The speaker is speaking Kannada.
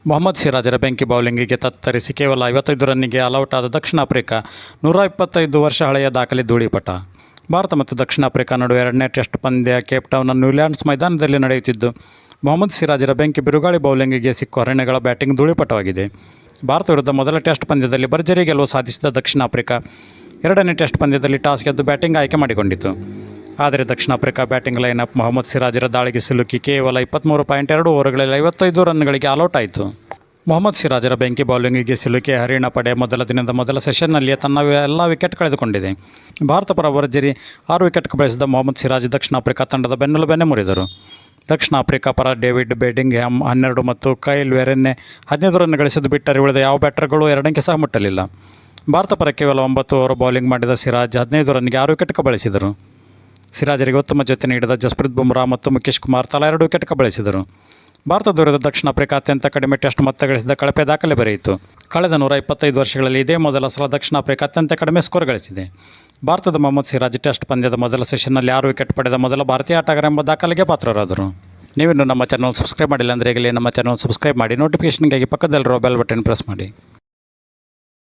ಮೊಹಮ್ಮದ್ ಸಿರಾಜರ ಬೆಂಕಿ ಬೌಲಿಂಗಿಗೆ ತತ್ತರಿಸಿ ಕೇವಲ 55 ರನ್ನಿಗೆ ಆಲೌಟ್ ಆದ ದಕ್ಷಿಣ ಆಫ್ರಿಕಾ 125 ವರ್ಷ ಹಳೆಯ ದಾಖಲೆ ಧೂಳಿಪಟ. ಭಾರತ ಮತ್ತು ದಕ್ಷಿಣ ಆಫ್ರಿಕಾ ನಡುವೆ ಎರಡನೇ ಟೆಸ್ಟ್ ಪಂದ್ಯ ಕೇಪ್ಟೌನ್ನ ನ್ಯೂಲ್ಯಾಂಡ್ಸ್ ಮೈದಾನದಲ್ಲಿ ನಡೆಯುತ್ತಿದ್ದು, ಮೊಹಮ್ಮದ್ ಸಿರಾಜರ ಬೆಂಕಿ ಬಿರುಗಾಳಿ ಬೌಲಿಂಗಿಗೆ ಸಿಕ್ಕು ಹರಿಣಗಳ ಬ್ಯಾಟಿಂಗ್ ಧೂಳಿಪಟವಾಗಿದೆ. ಭಾರತ ವಿರುದ್ಧ ಮೊದಲ ಟೆಸ್ಟ್ ಪಂದ್ಯದಲ್ಲಿ ಭರ್ಜರಿ ಗೆಲುವು ಸಾಧಿಸಿದ ದಕ್ಷಿಣ ಆಫ್ರಿಕಾ ಎರಡನೇ ಟೆಸ್ಟ್ ಪಂದ್ಯದಲ್ಲಿ ಟಾಸ್ ಗೆದ್ದು ಬ್ಯಾಟಿಂಗ್ ಆಯ್ಕೆ ಮಾಡಿಕೊಂಡಿತು. ಆದರೆ ದಕ್ಷಿಣ ಆಫ್ರಿಕಾ ಬ್ಯಾಟಿಂಗ್ ಲೈನಪ್ ಮೊಹಮ್ಮದ್ ಸಿರಾಜರ ದಾಳಿಗೆ ಸಿಲುಕಿ ಕೇವಲ 23.2 ಓವರ್ಗಳಲ್ಲಿ 55 ರನ್ಗಳಿಗೆ ಆಲೌಟ್ ಆಯಿತು. ಮೊಹಮ್ಮದ್ ಸಿರಾಜರ ಬೆಂಕಿ ಬೌಲಿಂಗಿಗೆ ಸಿಲುಕಿ ಹರಿಣ ಪಡೆ ಮೊದಲ ದಿನದ ಮೊದಲ ಸೆಷನ್ನಲ್ಲಿಯೇ ತನ್ನ ಎಲ್ಲ ವಿಕೆಟ್ ಕಳೆದುಕೊಂಡಿದೆ. ಭಾರತ ಪರ ಭರ್ಜರಿ 6 ವಿಕೆಟ್ ಕಬಳಿಸಿದ ಮೊಹಮ್ಮದ್ ಸಿರಾಜ್ ದಕ್ಷಿಣ ಆಫ್ರಿಕಾ ತಂಡದ ಬೆನ್ನೆಲುಬನ್ನೇ ಮುರಿದರು. ದಕ್ಷಿಣ ಆಫ್ರಿಕಾ ಪರ ಡೇವಿಡ್ ಬೆಡಿಂಗ್ಹ್ಯಾಮ್ 12 ಮತ್ತು ಕೈಲ್ ವೆರೆನ್ನೆ 15 ರನ್ ಗಳಿಸಿದ್ದು ಬಿಟ್ಟರೆ ಉಳಿದ ಯಾವ ಬ್ಯಾಟರ್ಗಳು 2 ಅಂಕೆ ಸಹ ಮುಟ್ಟಲಿಲ್ಲ. ಭಾರತ ಪರ ಕೇವಲ 9 ಓವರ್ ಬೌಲಿಂಗ್ ಮಾಡಿದ ಸಿರಾಜ್ 15 ರನ್ಗೆ 6 ವಿಕೆಟ್ ಕಬಳಿಸಿದರು. ಸಿರಾಜರಿಗೆ ಉತ್ತಮ ಜೊತೆ ನೀಡಿದ ಜಸ್ಪ್ರೀತ್ ಬುಮ್ರಾ ಮತ್ತು ಮುಖೇಶ್ ಕುಮಾರ್ ತಲಾ 2 ವಿಕೆಟ್ ಕಬಳಿಸಿದರು. ಭಾರತದ ವಿರುದ್ಧ ದಕ್ಷಿಣ ಆಫ್ರಿಕಾ ಅತ್ಯಂತ ಕಡಿಮೆ ಟೆಸ್ಟ್ ಮೊತ್ತ ಗಳಿಸಿದ ಕಳಪೆ ದಾಖಲೆ ಬರೆಯಿತು. ಕಳೆದ 125 ವರ್ಷಗಳಲ್ಲಿ ಇದೇ ಮೊದಲ ಸಲ ದಕ್ಷಿಣ ಆಫ್ರಿಕಾ ಅತ್ಯಂತ ಕಡಿಮೆ ಸ್ಕೋರ್ ಗಳಿಸಿದೆ. ಭಾರತದ ಮೊಹಮ್ಮದ್ ಸಿರಾಜ್ ಟೆಸ್ಟ್ ಪಂದ್ಯದ ಮೊದಲ ಸೆಷನ್ನಲ್ಲಿ 6 ವಿಕೆಟ್ ಪಡೆದ ಮೊದಲ ಭಾರತೀಯ ಆಟಗಾರ ಎಂಬ ದಾಖಲೆಗೆ ಪಾತ್ರರಾದರು. ನೀವಿನ್ನೂ ನಮ್ಮ ಚಾನಲ್ ಸಬ್ಸ್ಕ್ರೈಬ್ ಮಾಡಿಲ್ಲ ಅಂದರೆ ಈಗಲೇ ನಮ್ಮ ಚಾನಲ್ ಸಬ್ಸ್ಕ್ರೈಬ್ ಮಾಡಿ, ನೋಟಿಫಿಕೇಷನ್ಗಾಗಿ ಪಕ್ಕದಲ್ಲಿರುವ ಬೆಲ್ ಬಟನ್ ಪ್ರೆಸ್ ಮಾಡಿ.